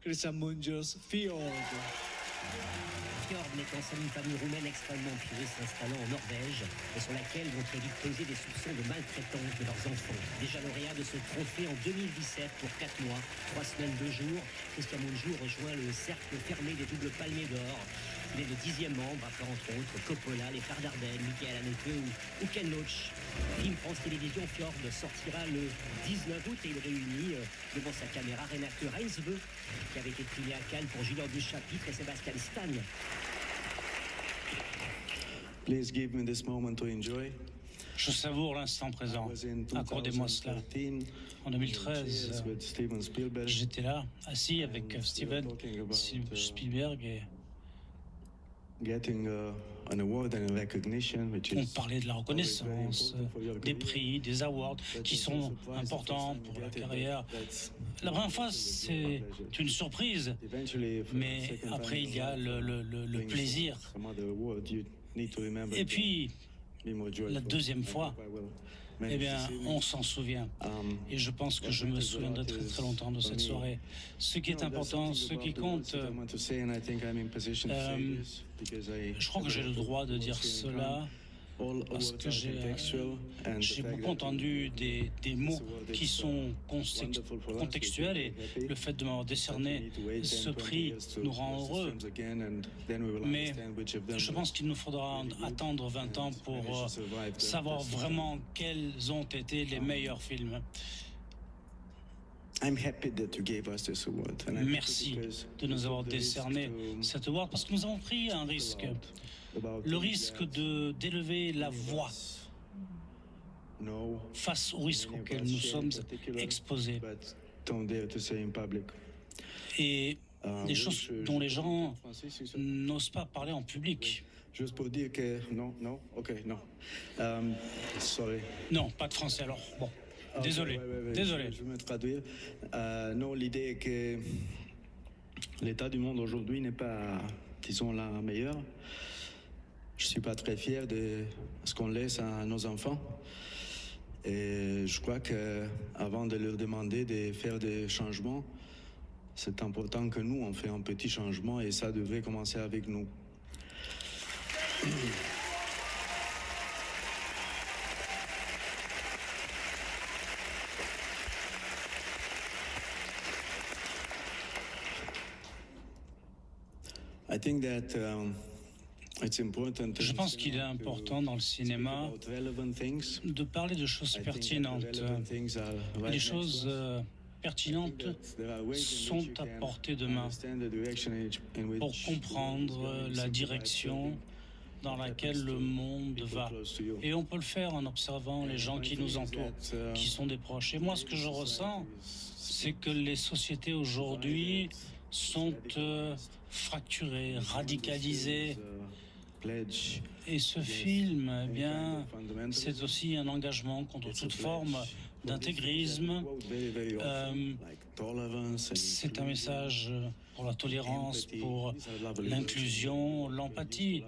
Christian Mungios, Fjord. Fjord est ancienne d'une famille roumaine extrêmement pieuse s'installant en Norvège et sur laquelle vont très vite peser des soupçons de maltraitance de leurs enfants. Déjà lauréat de ce trophée en 2017 pour 4 mois, 3 semaines, 2 jours, Christian Mungiu rejoint le cercle fermé des doubles palmiers d'or. Il est le 10e membre, après entre autres Coppola, les frères Dardenne, Michael Haneke ou Ken Loach. Film France Télévisions, Fjord sortira le 19 août et il réunit devant sa caméra Renate Reinsve, qui avait été primé à Cannes pour Gilles du Chapitre, et Sébastien Stan. Please give me this moment to enjoy. Je savoure l'instant présent. Accordez-moi cela. En 2013, j'étais là, assis avec Steven Spielberg et on parlait de la reconnaissance, des prix, des awards qui sont importants pour la carrière. La première fois, c'est une surprise, mais après, il y a le plaisir. Et puis, la deuxième fois, eh bien, on s'en souvient. Et je pense que je me souviendrai très très longtemps de cette soirée. Ce qui est important, ce qui compte, je crois que j'ai le droit de dire cela, parce que j'ai beaucoup entendu des mots qui sont contextuels et le fait de m'avoir décerné ce prix nous rend heureux. Mais je pense qu'il nous faudra attendre 20 ans pour savoir vraiment quels ont été les meilleurs films. Merci de nous avoir décerné cet award parce que nous avons pris un risque. Le risque d'élever la voix face au risque auquel nous sommes exposés. Et des choses dont les gens n'osent pas parler en public. Juste pour dire que non. Sorry. Non, pas de français alors. Bon, désolé. Désolé. Je vais me traduire. Non, l'idée est que l'état du monde aujourd'hui n'est pas, disons, la meilleure. Je suis pas très fier de ce qu'on laisse à nos enfants. Et je crois que avant de leur demander de faire des changements, c'est important que nous, on fait un petit changement et ça devrait commencer avec nous. I think that je pense qu'il est important dans le cinéma de parler de choses pertinentes. Les choses pertinentes sont à portée de main pour comprendre la direction dans laquelle le monde va. Et on peut le faire en observant les gens qui nous entourent, qui sont des proches. Et moi, ce que je ressens, c'est que les sociétés aujourd'hui sont fracturées, radicalisées. Et ce film, eh bien, c'est aussi un engagement contre toute forme d'intégrisme. C'est un message pour la tolérance, pour l'inclusion, l'empathie.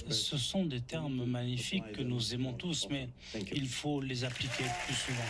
Ce sont des termes magnifiques que nous aimons tous, mais il faut les appliquer plus souvent.